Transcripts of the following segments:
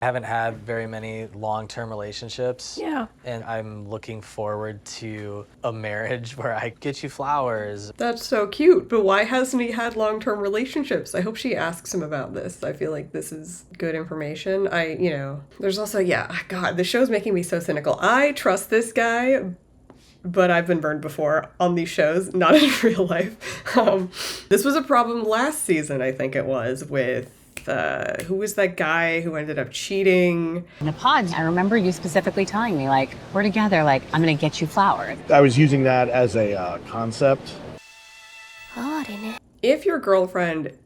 I haven't had very many long-term relationships. Yeah. And I'm looking forward to a marriage where I get you flowers. That's so cute, but why hasn't he had long-term relationships? I hope she asks him about this. I feel like this is good information. There's also, yeah, God, the show's making me so cynical. I trust this guy, but I've been burned before on these shows, not in real life. This was a problem last season, I think it was, with who was that guy who ended up cheating? In a pod, I remember you specifically telling me, like, we're together, like, I'm gonna get you flowers. I was using that as a concept. If your girlfriend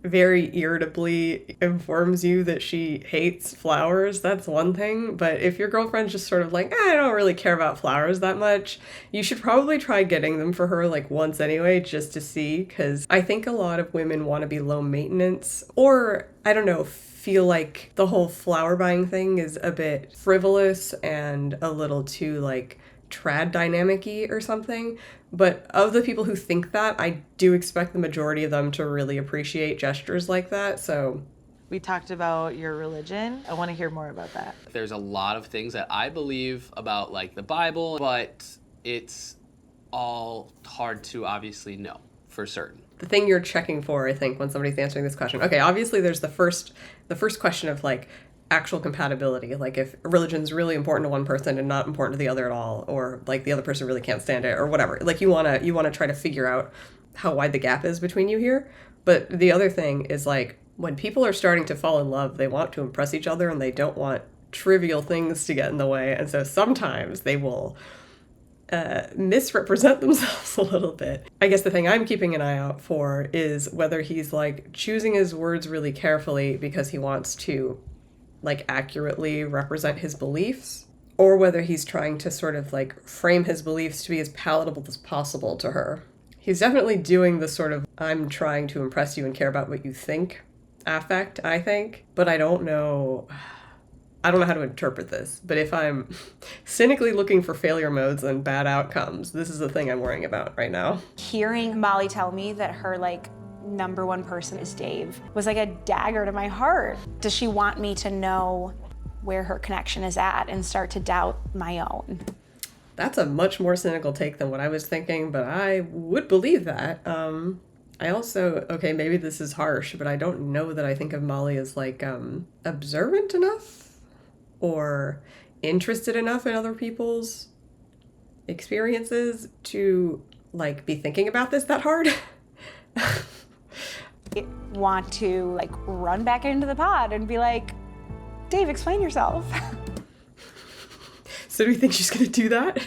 very irritably informs you that she hates flowers, that's one thing. But if your girlfriend's just sort of like, I don't really care about flowers that much, you should probably try getting them for her like once anyway, just to see. Because I think a lot of women want to be low maintenance, or I don't know, feel like the whole flower buying thing is a bit frivolous and a little too like trad dynamic-y or something. But of the people who think that, I do expect the majority of them to really appreciate gestures like that. So we talked about your religion. I want to hear more about that. There's a lot of things that I believe about like the Bible, but it's all hard to obviously know for certain. The thing you're checking for, I think, when somebody's answering this question. Okay, obviously there's the first question of like actual compatibility, like if religion's really important to one person and not important to the other at all, or like the other person really can't stand it or whatever. Like you want to try to figure out how wide the gap is between you here. But the other thing is like when people are starting to fall in love, they want to impress each other and they don't want trivial things to get in the way. And so sometimes they will misrepresent themselves a little bit. I guess the thing I'm keeping an eye out for is whether he's like choosing his words really carefully because he wants to like accurately represent his beliefs, or whether he's trying to sort of like frame his beliefs to be as palatable as possible to her. He's definitely doing the sort of I'm trying to impress you and care about what you think affect, I think, but I don't know how to interpret this. But if I'm cynically looking for failure modes and bad outcomes, this is the thing I'm worrying about right now. Hearing Molly tell me that her like number one person is Dave was like a dagger to my heart. Does she want me to know where her connection is at and start to doubt my own? That's a much more cynical take than what I was thinking, but I would believe that. I also, okay, maybe this is harsh, but I don't know that I think of Molly as like observant enough or interested enough in other people's experiences to like be thinking about this that hard. Want to like run back into the pod and be like, Dave, explain yourself. So do you think she's gonna do that?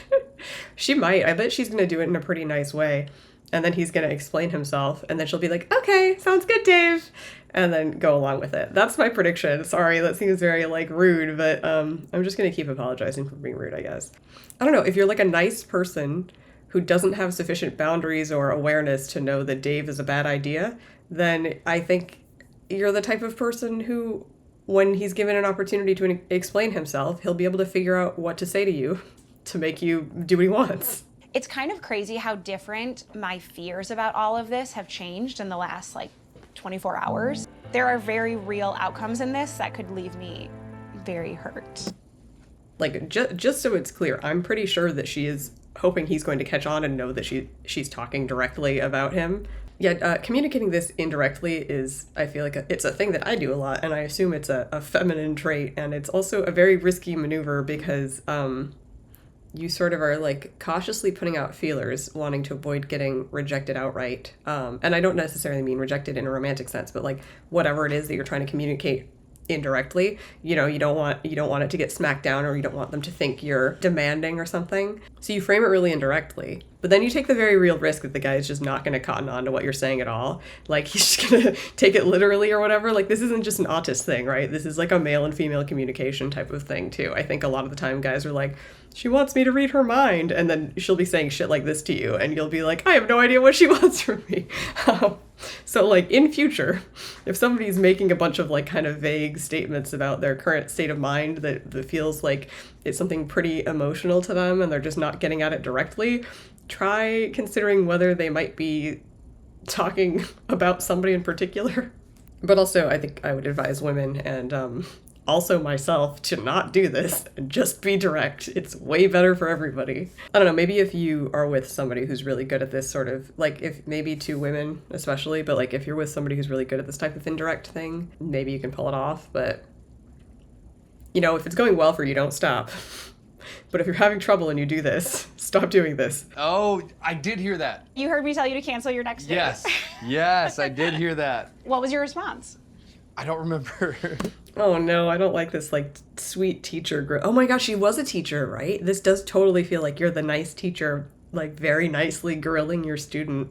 She might. I bet she's gonna do it in a pretty nice way. And then he's gonna explain himself, and then she'll be like, okay, sounds good, Dave, and then go along with it. That's my prediction. Sorry, that seems very like rude, but I'm just gonna keep apologizing for being rude, I guess. I don't know, if you're like a nice person who doesn't have sufficient boundaries or awareness to know that Dave is a bad idea, then I think you're the type of person who, when he's given an opportunity to explain himself, he'll be able to figure out what to say to you to make you do what he wants. It's kind of crazy how different my fears about all of this have changed in the last like 24 hours. There are very real outcomes in this that could leave me very hurt. Like, just so it's clear, I'm pretty sure that she is hoping he's going to catch on and know that she's talking directly about him. Yeah, communicating this indirectly is, I feel like, it's a thing that I do a lot, and I assume it's a feminine trait, and it's also a very risky maneuver because you sort of are, like, cautiously putting out feelers, wanting to avoid getting rejected outright. And I don't necessarily mean rejected in a romantic sense, but, like, whatever it is that you're trying to communicate indirectly, you don't want it to get smacked down, or you don't want them to think you're demanding or something. So you frame it really indirectly, but then you take the very real risk that the guy is just not going to cotton on to what you're saying at all. Like, he's just going to take it literally or whatever. Like, this isn't just an autist thing, right? This is like a male and female communication type of thing too. I think a lot of the time guys are like, she wants me to read her mind, and then she'll be saying shit like this to you, and you'll be like, I have no idea what she wants from me. So, like, in future, if somebody's making a bunch of, like, kind of vague statements about their current state of mind that feels like it's something pretty emotional to them and they're just not getting at it directly, try considering whether they might be talking about somebody in particular. But also, I think I would advise women and also myself to not do this and just be direct. It's way better for everybody. I don't know, maybe if you are with somebody who's really good at this sort of, like, if maybe two women especially, but like if you're with somebody who's really good at this type of indirect thing, maybe you can pull it off. But, you know, if it's going well for you, don't stop. But if you're having trouble and you do this, stop doing this. Oh, I did hear that. You heard me tell you to cancel your next date. Yes. Yes, I did hear that. What was your response? I don't remember. Oh no, I don't like this, like, sweet teacher. Oh my gosh, she was a teacher, right? This does totally feel like you're the nice teacher, like, very nicely grilling your student.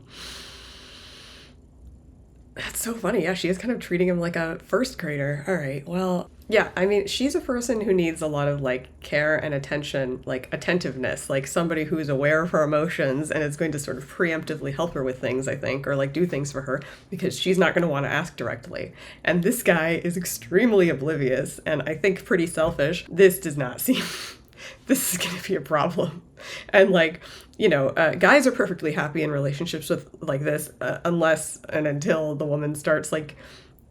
That's so funny. Yeah, she is kind of treating him like a first grader. All right, well, yeah, I mean, she's a person who needs a lot of, like, care and attention, like, attentiveness, like somebody who's aware of her emotions and is going to sort of preemptively help her with things, I think, or, like, do things for her, because she's not going to want to ask directly. And this guy is extremely oblivious and I think pretty selfish. This does not seem... This is going to be a problem. And, like, you know, guys are perfectly happy in relationships with, like, this, unless and until the woman starts, like,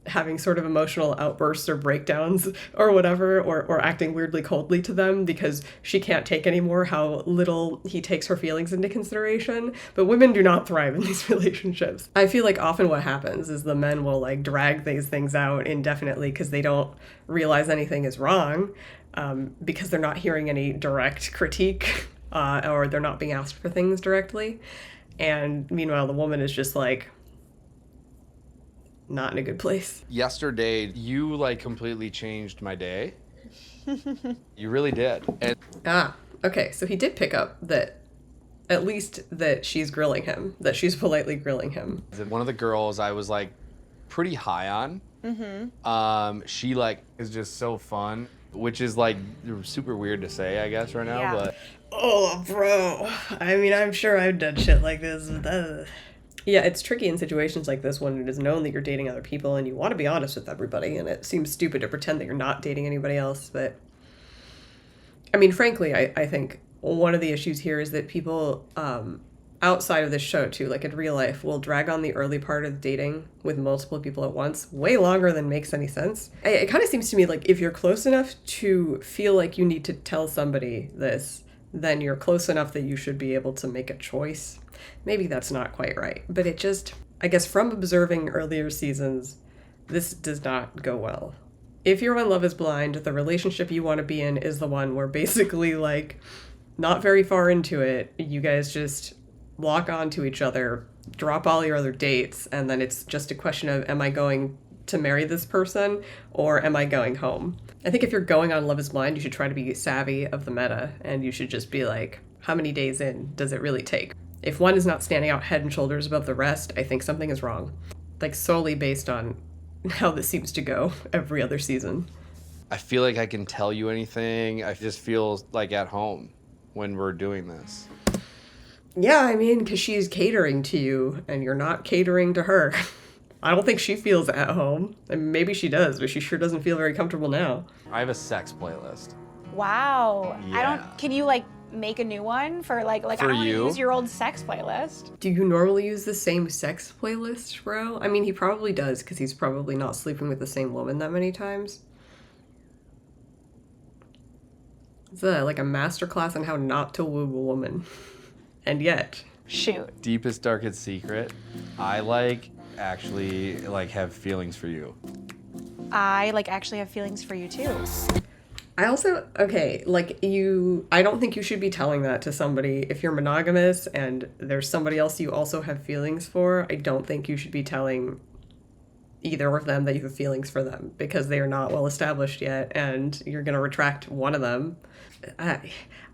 having sort of emotional outbursts or breakdowns or whatever, or acting weirdly coldly to them because she can't take anymore how little he takes her feelings into consideration. But women do not thrive in these relationships. I feel like often what happens is the men will, like, drag these things out indefinitely because they don't realize anything is wrong, because they're not hearing any direct critique, or they're not being asked for things directly. And meanwhile, the woman is just like, not in a good place. Yesterday, you, like, completely changed my day. You really did. And Okay, so he did pick up that, at least that she's grilling him, that she's politely grilling him. one of the girls I was, like, pretty high on, she, like, is just so fun, which is, like, super weird to say, I guess, right now, Yeah. but... Oh, bro. I mean, I'm sure I've done shit like this, but yeah, it's tricky in situations like this when it is known that you're dating other people and you want to be honest with everybody, and it seems stupid to pretend that you're not dating anybody else. But I mean, frankly, I think one of the issues here is that people outside of this show too, like in real life, will drag on the early part of dating with multiple people at once way longer than makes any sense. It kind of seems to me like if you're close enough to feel like you need to tell somebody this, then you're close enough that you should be able to make a choice. Maybe that's not quite right, but it just, I guess from observing earlier seasons, this does not go well. If you're on Love is Blind, the relationship you want to be in is the one where basically, like, not very far into it, you guys just lock on to each other, drop all your other dates, and then it's just a question of, am I going to marry this person or am I going home? I think if you're going on Love is Blind, you should try to be savvy of the meta, and you should just be like, how many days in does it really take? If one is not standing out head and shoulders above the rest, I think something is wrong. Like, solely based on how this seems to go every other season. I feel like I can tell you anything. I just feel like at home when we're doing this. Yeah, I mean, because she's catering to you and you're not catering to her. I don't think she feels at home. And maybe she does, but she sure doesn't feel very comfortable now. I have a sex playlist. Wow. Yeah. Can you, like, make a new one for, like For I don't want to you? use your old sex playlist. Do you normally use the same sex playlist, bro? I mean, he probably does, because he's probably not sleeping with the same woman that many times. It's like a masterclass on how not to woo a woman. And yet. Shoot. Deepest, darkest secret. I, like, actually, like, have feelings for you. I, like, actually have feelings for you, too. I also, okay, like, I don't think you should be telling that to somebody. If you're monogamous and there's somebody else you also have feelings for, I don't think you should be telling either of them that you have feelings for them, because they are not well established yet and you're going to retract one of them. I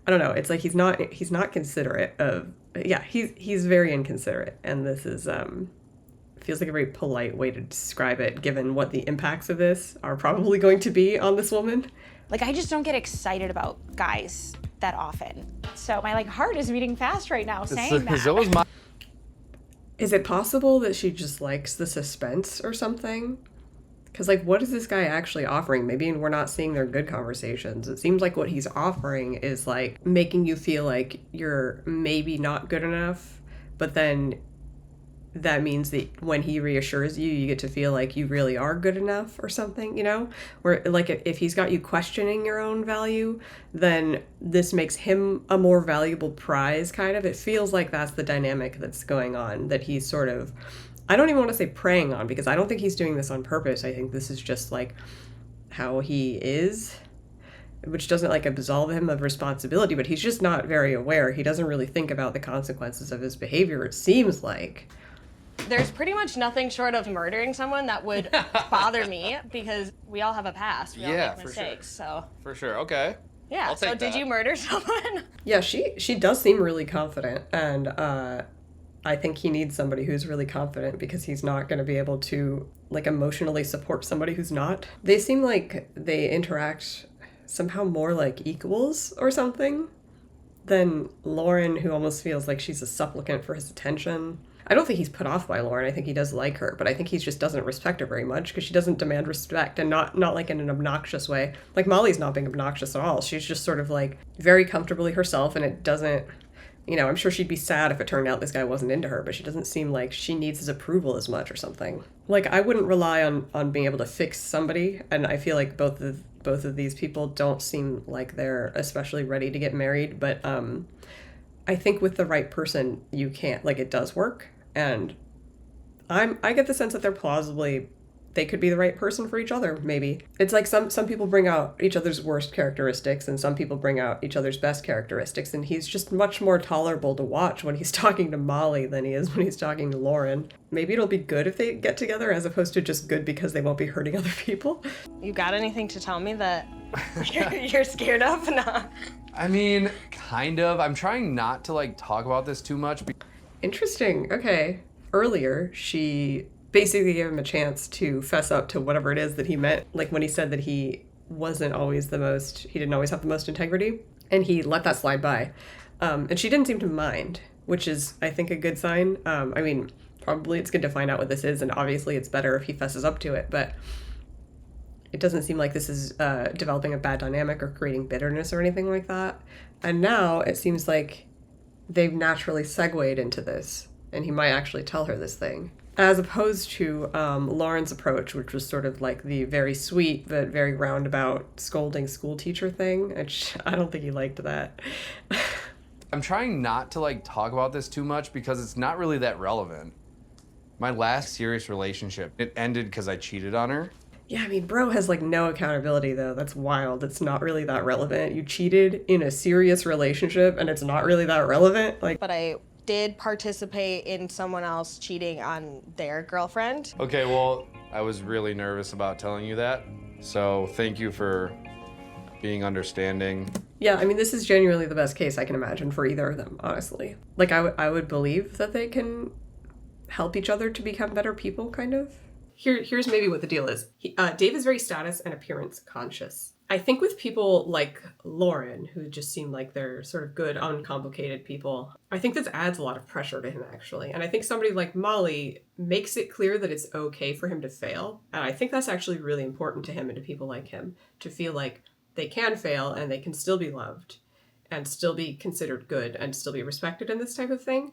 don't know. It's like he's not considerate of, yeah, he's very inconsiderate, and this is feels like a very polite way to describe it, given what the impacts of this are probably going to be on this woman. Like, I just don't get excited about guys that often. So my, like, heart is beating fast right now saying that. So was my... Is it possible that she just likes the suspense or something? Because, like, what is this guy actually offering? Maybe we're not seeing their good conversations. It seems like what he's offering is, like, making you feel like you're maybe not good enough, but then that means that when he reassures you, you get to feel like you really are good enough or something, you know? Where, like, if he's got you questioning your own value, then this makes him a more valuable prize, kind of. It feels like that's the dynamic that's going on, that he's sort of, I don't even want to say preying on, because I don't think he's doing this on purpose. I think this is just, like, how he is, which doesn't, like, absolve him of responsibility, but he's just not very aware. He doesn't really think about the consequences of his behavior, it seems like. There's pretty much nothing short of murdering someone that would bother me, because we all have a past. We all make mistakes, so. For sure, okay. Yeah, I'll take so did that. you murder someone? Yeah, she does seem really confident, and I think he needs somebody who's really confident, because he's not going to be able to, like, emotionally support somebody who's not. They seem like they interact somehow more like equals or something than Lauren, who almost feels like she's a supplicant for his attention. I don't think he's put off by Lauren. I think he does like her, but I think he just doesn't respect her very much, because she doesn't demand respect, and not like in an obnoxious way. Like, Molly's not being obnoxious at all. She's just sort of, like, very comfortably herself, and it doesn't, you know, I'm sure she'd be sad if it turned out this guy wasn't into her, but she doesn't seem like she needs his approval as much or something. Like, I wouldn't rely on being able to fix somebody, and I feel like both of these people don't seem like they're especially ready to get married, but I think with the right person, you can't, like, it does work. And I get the sense that they could be the right person for each other, maybe. It's like some people bring out each other's worst characteristics, and some people bring out each other's best characteristics, and he's just much more tolerable to watch when he's talking to Molly than he is when he's talking to Lauren. Maybe it'll be good if they get together, as opposed to just good because they won't be hurting other people. You got anything to tell me that you're scared of? No. I mean, kind of. I'm trying not to, like, talk about this too much. Interesting. Okay. Earlier, she basically gave him a chance to fess up to whatever it is that he meant. Like, when he said that he didn't always have the most integrity, and he let that slide by. And she didn't seem to mind, which is, I think, a good sign. I mean, probably it's good to find out what this is, and obviously it's better if he fesses up to it, but it doesn't seem like this is developing a bad dynamic or creating bitterness or anything like that. And now it seems like they've naturally segued into this, and he might actually tell her this thing. As opposed to Lauren's approach, which was sort of like the very sweet but very roundabout scolding school teacher thing, which I don't think he liked that. I'm trying not to, like, talk about this too much because it's not really that relevant. My last serious relationship, it ended because I cheated on her. Yeah, I mean, bro has, like, no accountability, though. That's wild. It's not really that relevant. You cheated in a serious relationship, and it's not really that relevant. Like, But I did participate in someone else cheating on their girlfriend. Okay, well, I was really nervous about telling you that. So thank you for being understanding. yeah, I mean, this is genuinely the best case I can imagine for either of them, honestly. Like, I would believe that they can help each other to become better people, kind of. Here's maybe what the deal is. Dave is very status and appearance conscious. I think with people like Lauren, who just seem like they're sort of good, uncomplicated people, I think this adds a lot of pressure to him, actually. And I think somebody like Molly makes it clear that it's okay for him to fail. And I think that's actually really important to him and to people like him, to feel like they can fail and they can still be loved and still be considered good and still be respected in this type of thing.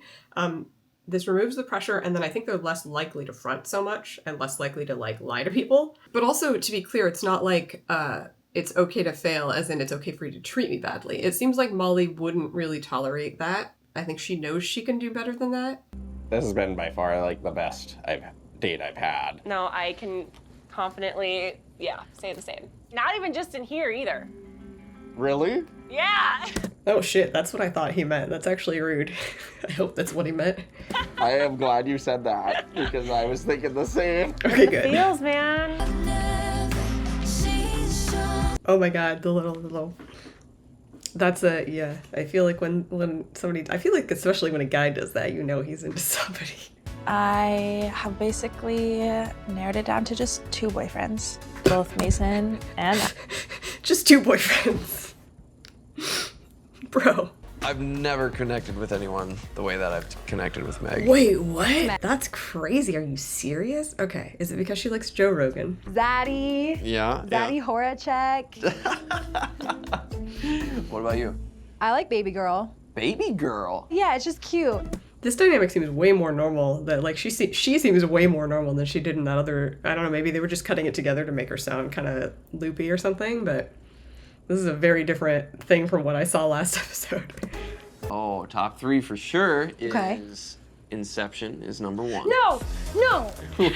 This removes the pressure, and then I think they're less likely to front so much and less likely to, like, lie to people. But also, to be clear, it's not like it's okay to fail as in it's okay for you to treat me badly. It seems like Molly wouldn't really tolerate that. I think she knows she can do better than that. This has been by far, like, the best date I've had. No, I can confidently, say the same. Not even just in here either. Really? Yeah. Oh shit, that's what I thought he meant. That's actually rude. I hope that's what he meant. I am glad you said that, because I was thinking the same. Okay, good. Feels, man. Oh my god, the little. That's I feel like when somebody, I feel like especially when a guy does that, you know he's into somebody. I have basically narrowed it down to just 2 boyfriends, both Mason and... Just 2 boyfriends. Bro. I've never connected with anyone the way that I've connected with Meg. Wait, what? That's crazy. Are you serious? Okay. Is it because she likes Joe Rogan? Zaddy. Yeah. Zaddy Horacek. What about you? I like Baby Girl. Baby girl? Yeah, it's just cute. This dynamic seems way more normal. That like she seems way more normal than she did in that other. I don't know. Maybe they were just cutting it together to make her sound kind of loopy or something. But this is a very different thing from what I saw last episode. Oh, top 3 for sure Okay. is Inception is number 1. No, no, no,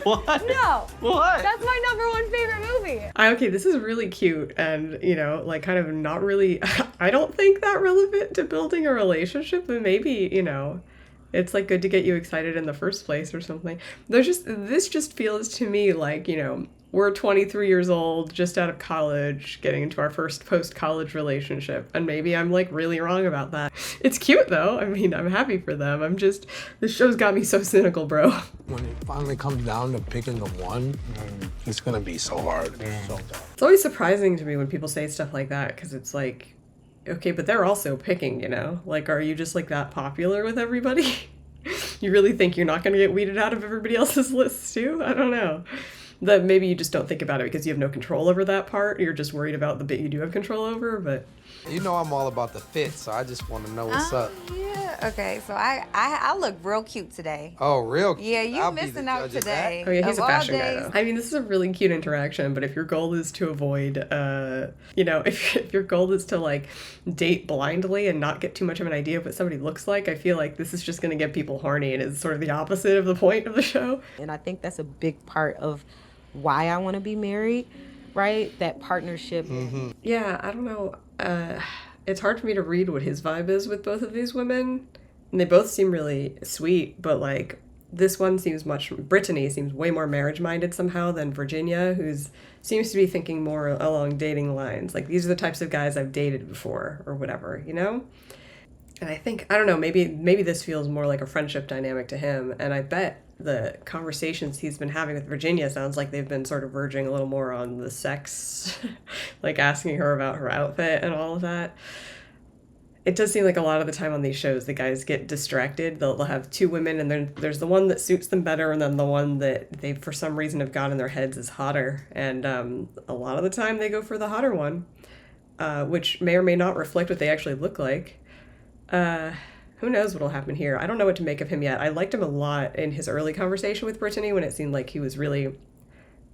What? no. What? That's my number 1 favorite movie. Okay, this is really cute and, you know, like kind of not really, I don't think that relevant to building a relationship, but maybe, you know, it's like good to get you excited in the first place or something. This just feels to me like, you know, we're 23 years old, just out of college, getting into our first post-college relationship. And maybe I'm like really wrong about that. It's cute though. I mean, I'm happy for them. This show's got me so cynical, bro. When it finally comes down to picking the one, it's gonna be so hard. So It's always surprising to me when people say stuff like that, because it's like, okay, but they're also picking, you know? Like, are you just like that popular with everybody? You really think you're not gonna get weeded out of everybody else's lists too? I don't know. That maybe you just don't think about it because you have no control over that part. You're just worried about the bit you do have control over, but... you know I'm all about the fit, so I just want to know what's up. Yeah, okay, so I look real cute today. Oh, real cute. Yeah, you I'll be missing the out judge of today. that. Oh yeah, he's Of a all fashion guy days. though. I mean, this is a really cute interaction, but if your goal is to avoid, you know, if your goal is to like date blindly and not get too much of an idea of what somebody looks like, I feel like this is just gonna get people horny and is sort of the opposite of the point of the show. And I think that's a big part of why I want to be married, right? That partnership. Mm-hmm. Yeah, I don't know. It's hard for me to read what his vibe is with both of these women. And they both seem really sweet, but like this one Brittany seems way more marriage-minded somehow than Virginia, seems to be thinking more along dating lines. Like these are the types of guys I've dated before or whatever, you know? And I think, I don't know, maybe this feels more like a friendship dynamic to him. And I bet the conversations he's been having with Virginia sounds like they've been sort of verging a little more on the sex, like asking her about her outfit and all of that. It does seem like a lot of the time on these shows, the guys get distracted. They'll have 2 women and then there's the one that suits them better and then the one that they, for some reason, have got in their heads is hotter. And a lot of the time they go for the hotter one, which may or may not reflect what they actually look like. Who knows what'll happen here? I don't know what to make of him yet. I liked him a lot in his early conversation with Brittany when it seemed like he was really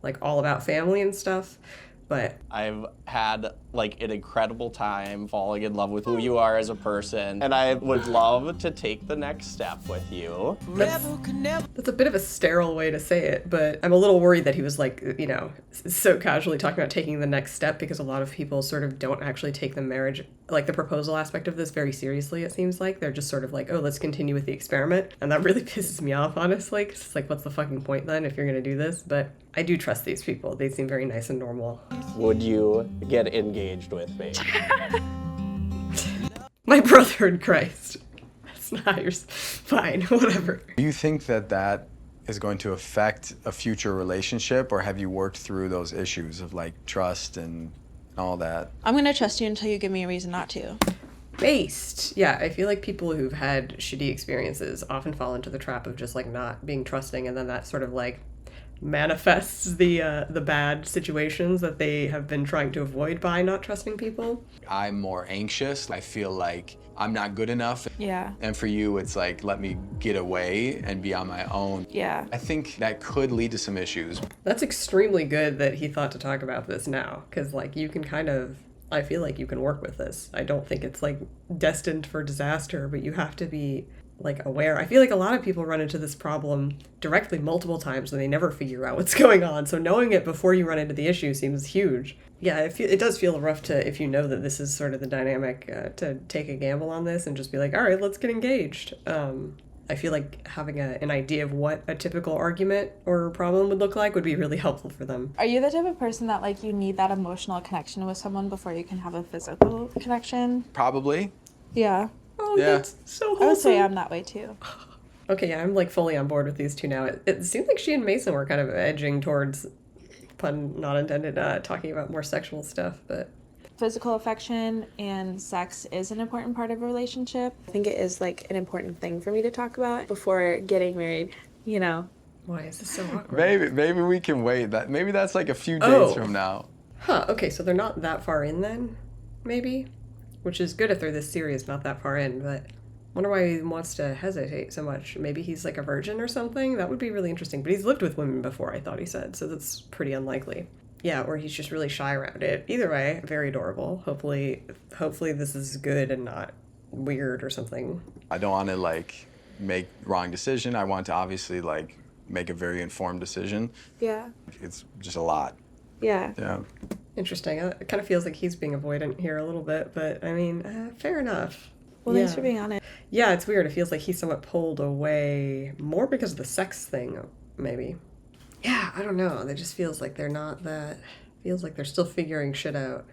like all about family and stuff. But I've had like an incredible time falling in love with who you are as a person, and I would love to take the next step with you. That's a bit of a sterile way to say it, but I'm a little worried that he was like, you know, so casually talking about taking the next step, because a lot of people sort of don't actually take the marriage, like the proposal aspect of this, very seriously, it seems like. They're just sort of like, oh, let's continue with the experiment. And that really pisses me off, honestly, 'cause it's like, what's the fucking point then if you're gonna do this? But I do trust these people. They seem very nice and normal. Would you get engaged with me? My brother in Christ. That's not yours. Fine, whatever. Do you think that is going to affect a future relationship, or have you worked through those issues of like trust and all that? I'm gonna trust you until you give me a reason not to. Based. Yeah, I feel like people who've had shitty experiences often fall into the trap of just like not being trusting, and then that sort of like manifests the bad situations that they have been trying to avoid by not trusting people. I'm more anxious. I feel like I'm not good enough. Yeah. And for you, it's like, let me get away and be on my own. Yeah. I think that could lead to some issues. That's extremely good that he thought to talk about this now, because like you can I feel like you can work with this. I don't think it's like destined for disaster, but you have to be like aware. I feel like a lot of people run into this problem directly multiple times and they never figure out what's going on. So knowing it before you run into the issue seems huge. Yeah, it does feel rough if you know that this is sort of the dynamic, to take a gamble on this and just be like, all right, let's get engaged. I feel like having an idea of what a typical argument or problem would look like would be really helpful for them. Are you the type of person that like you need that emotional connection with someone before you can have a physical connection? Probably. Yeah. Oh, yeah. That's so wholesome. I would say I'm that way too. Okay, yeah, I'm like fully on board with these two now. It seemed like she and Mason were kind of edging towards, pun not intended, talking about more sexual stuff, but... Physical affection and sex is an important part of a relationship. I think it is like an important thing for me to talk about before getting married, you know. Why is this so awkward? Maybe we can wait. Maybe that's like a few days from now. Huh, okay, so they're not that far in then, maybe? Which is good if they're this serious, not that far in, but Wonder why he wants to hesitate so much. Maybe he's like a virgin or something? That would be really interesting. But he's lived with women before, I thought he said, so that's pretty unlikely. Yeah, or he's just really shy around it. Either way, very adorable. Hopefully this is good and not weird or something. I don't want to like make wrong decision. I want to obviously like make a very informed decision. Yeah. It's just a lot. Yeah. Yeah. Interesting. It kind of feels like he's being avoidant here a little bit, but I mean, fair enough. Well, thanks for being honest. Yeah, it's weird. It feels like he's somewhat pulled away more because of the sex thing, maybe. Yeah, I don't know. It just feels like they're not that. Feels like they're still figuring shit out.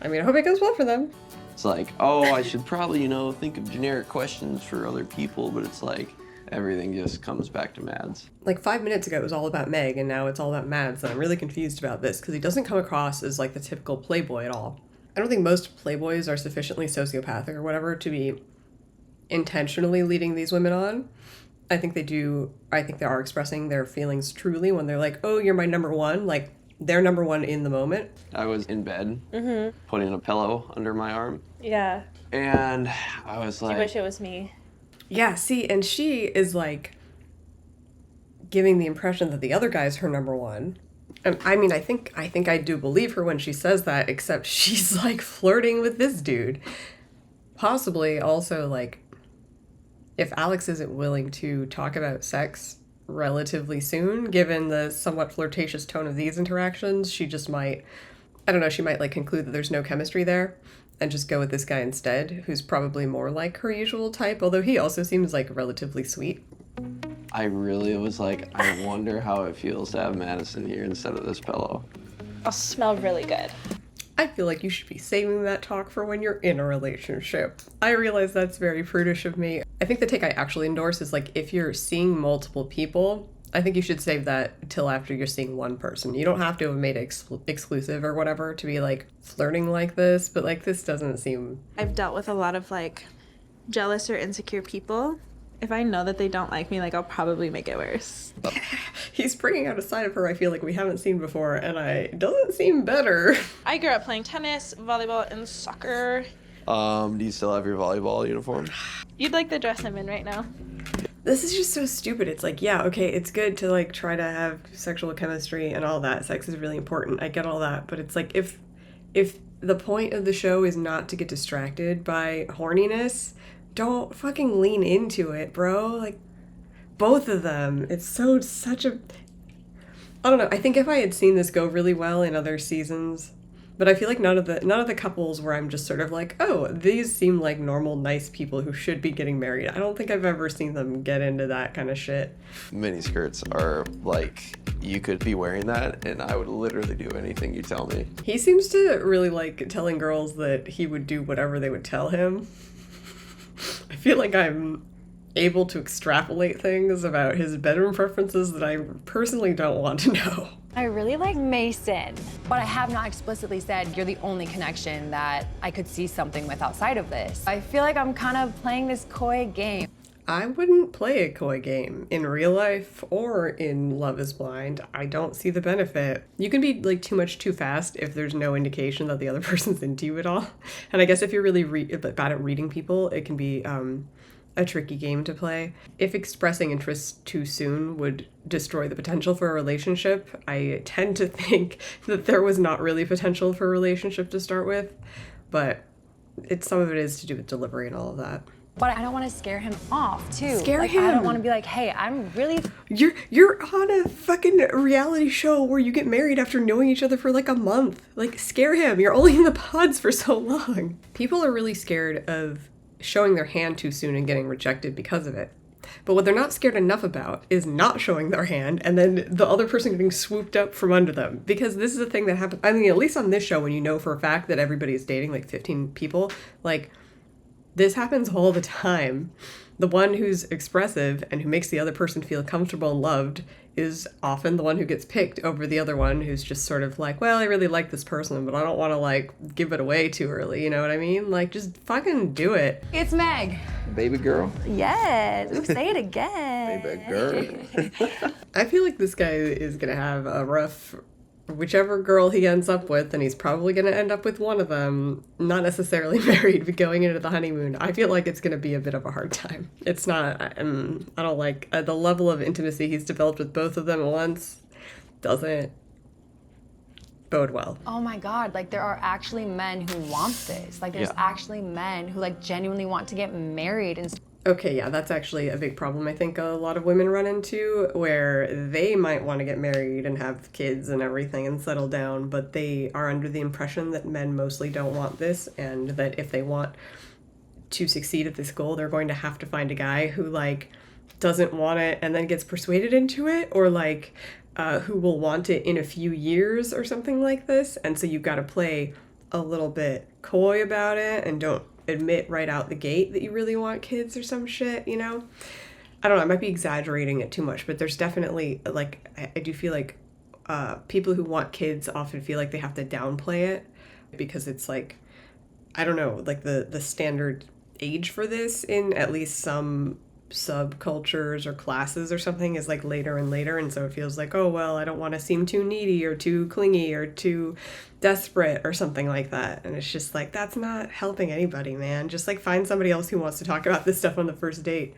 I mean, I hope it goes well for them. It's like, oh, I should probably, you know, think of generic questions for other people, but it's like everything just comes back to Mads. Like 5 minutes ago, it was all about Meg, and now it's all about Mads, and I'm really confused about this because he doesn't come across as like the typical playboy at all. I don't think most playboys are sufficiently sociopathic or whatever to be intentionally leading these women on. I think they do. I think they are expressing their feelings truly when they're like, oh, you're my number one. Like, they're number one in the moment. I was in bed, putting a pillow under my arm, Yeah. and I was like, I wish it was me. Yeah, see, and she is like giving the impression that the other guy's her number one. And I mean, I think I do believe her when she says that, except she's like flirting with this dude. Possibly also like, if Alex isn't willing to talk about sex relatively soon, given the somewhat flirtatious tone of these interactions, she just might, I don't know, she might like conclude that there's no chemistry there and just go with this guy instead, who's probably more like her usual type, although he also seems like relatively sweet. I really was like, I wonder how it feels to have Madison here instead of this pillow. I'll smell really good. I feel like you should be saving that talk for when you're in a relationship. I realize that's very prudish of me. I think the take I actually endorse is like, if you're seeing multiple people, I think you should save that till after you're seeing one person. You don't have to have made it exclusive or whatever to be like flirting like this, but like this doesn't seem... I've dealt with a lot of like jealous or insecure people. If I know that they don't like me, like I'll probably make it worse. He's bringing out a side of her I feel like we haven't seen before, and it doesn't seem better. I grew up playing tennis, volleyball, and soccer. Do you still have your volleyball uniform? You'd like the dress I'm in right now. This is just so stupid. It's like, yeah, okay, it's good to like try to have sexual chemistry and all that. Sex is really important. I get all that. But it's like, if the point of the show is not to get distracted by horniness, don't fucking lean into it, bro. Like, both of them. It's such a... I don't know. I think if I had seen this go really well in other seasons, but I feel like none of the couples where I'm just sort of like, oh, these seem like normal, nice people who should be getting married. I don't think I've ever seen them get into that kind of shit. Mini skirts are like, you could be wearing that and I would literally do anything you tell me. He seems to really like telling girls that he would do whatever they would tell him. I feel like I'm able to extrapolate things about his bedroom preferences that I personally don't want to know. I really like Mason, but I have not explicitly said you're the only connection that I could see something with outside of this. I feel like I'm kind of playing this coy game. I wouldn't play a coy game in real life or in Love is Blind. I don't see the benefit. You can be like too much too fast if there's no indication that the other person's into you at all. And I guess if you're really bad at reading people, it can be a tricky game to play. If expressing interest too soon would destroy the potential for a relationship, I tend to think that there was not really potential for a relationship to start with, but some of it is to do with delivery and all of that. But I don't want to scare him off, too. Scare him? I don't him? want to be like, hey, I'm really... You're on a fucking reality show where you get married after knowing each other for like a month. Like, scare him. You're only in the pods for so long. People are really scared of showing their hand too soon and getting rejected because of it. But what they're not scared enough about is not showing their hand and then the other person getting swooped up from under them. Because this is a thing that happens, I mean, at least on this show, when you know for a fact that everybody is dating like 15 people, like, this happens all the time. The one who's expressive and who makes the other person feel comfortable and loved is often the one who gets picked over the other one who's just sort of like, well, I really like this person, but I don't want to like give it away too early. You know what I mean? Like, just fucking do it. It's Meg. Baby girl? Yes. Ooh, say it again. Baby girl. I feel like this guy is going to have a rough whichever girl he ends up with, and he's probably going to end up with one of them, not necessarily married, but going into the honeymoon, I feel like it's going to be a bit of a hard time. It's not, I don't like, the level of intimacy he's developed with both of them at once doesn't bode well. Oh my God, like there are actually men who want this. Like there's actually men who like genuinely want to get married and Okay, yeah, that's actually a big problem I think a lot of women run into, where they might want to get married and have kids and everything and settle down, but they are under the impression that men mostly don't want this, and that if they want to succeed at this goal, they're going to have to find a guy who, like, doesn't want it and then gets persuaded into it, or, like, who will want it in a few years or something like this, and so you've got to play a little bit coy about it and don't admit right out the gate that you really want kids or some shit, you know? I don't know, I might be exaggerating it too much, but there's definitely, like, I do feel like people who want kids often feel like they have to downplay it because it's like, I don't know, like the standard age for this in at least some subcultures or classes or something is like later and later, and so it feels like, oh well, I don't want to seem too needy or too clingy or too desperate or something like that, and it's just like, that's not helping anybody, man. Just like find somebody else who wants to talk about this stuff on the first date.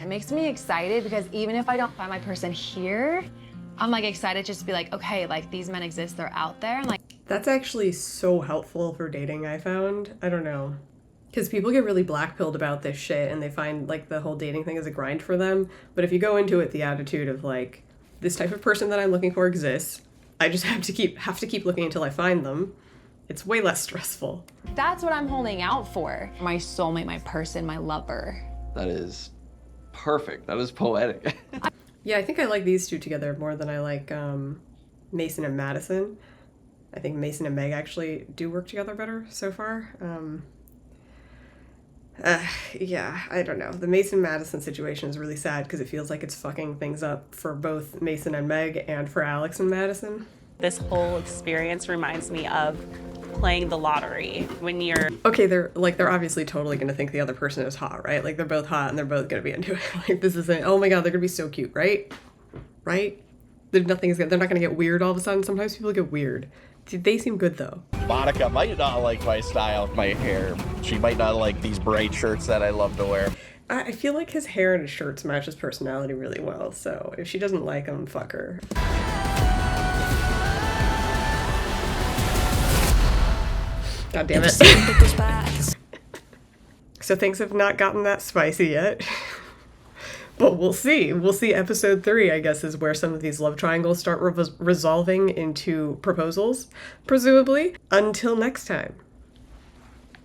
it makes me excited because even if I don't find my person here, I'm like excited just to be like, okay, like these men exist, they're out there, and like that's actually so helpful for dating, I found. I don't know, because people get really black-pilled about this shit and they find like the whole dating thing is a grind for them. But if you go into it the attitude of like, this type of person that I'm looking for exists, I just have to keep looking until I find them, it's way less stressful. that's what I'm holding out for. My soulmate, my person, my lover. That is perfect. That is poetic. Yeah, I think I like these two together more than I like Mason and Madison. I think Mason and Meg actually do work together better so far. Yeah, I don't know. The Mason-Madison situation is really sad because it feels like it's fucking things up for both Mason and Meg and for Alex and Madison. This whole experience reminds me of playing the lottery when you're... Okay, they're obviously totally gonna think the other person is hot, right? Like they're both hot and they're both gonna be into it. Like this isn't, oh my god, they're gonna be so cute, right? Right? They're not gonna get weird all of a sudden. Sometimes people get weird. They seem good though. Monica might not like my style with my hair. She might not like these bright shirts that I love to wear. I feel like his hair and his shirts match his personality really well, so if she doesn't like him, fuck her. God damn it. So things have not gotten that spicy yet. But we'll see. We'll see. Episode 3, I guess, is where some of these love triangles start resolving into proposals, presumably. Until next time.